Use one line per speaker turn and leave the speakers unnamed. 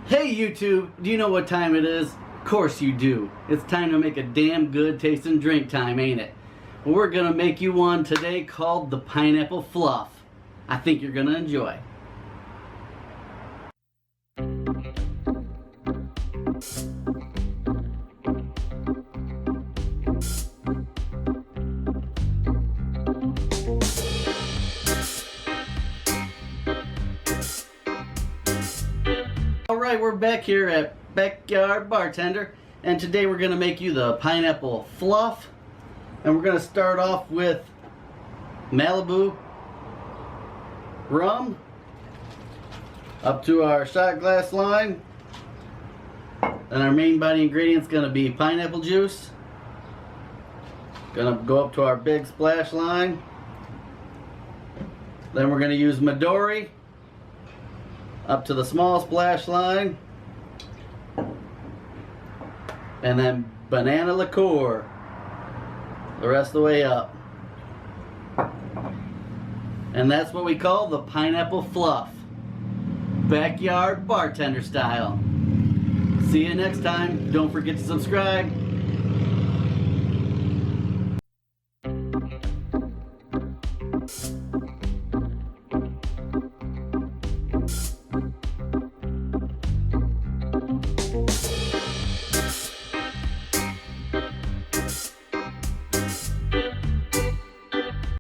Hey YouTube, do you know what time it is? Of course you do. It's time to make a damn good tasting drink time, ain't it? Well, we're gonna make you one today called the Pineapple Fluff. I think you're gonna enjoy. Alright, we're back here at Backyard Bartender, and today we're going to make you the Pineapple Fluff. And we're going to start off with Malibu rum up to our shot glass line. And our main body ingredient is going to be pineapple juice. Going to go up to our big splash line. Then we're going to use Midori up to the small splash line, and then banana liqueur the rest of the way up. And that's what we call the Pineapple Fluff, Backyard Bartender style. See you next time. Don't forget to subscribe.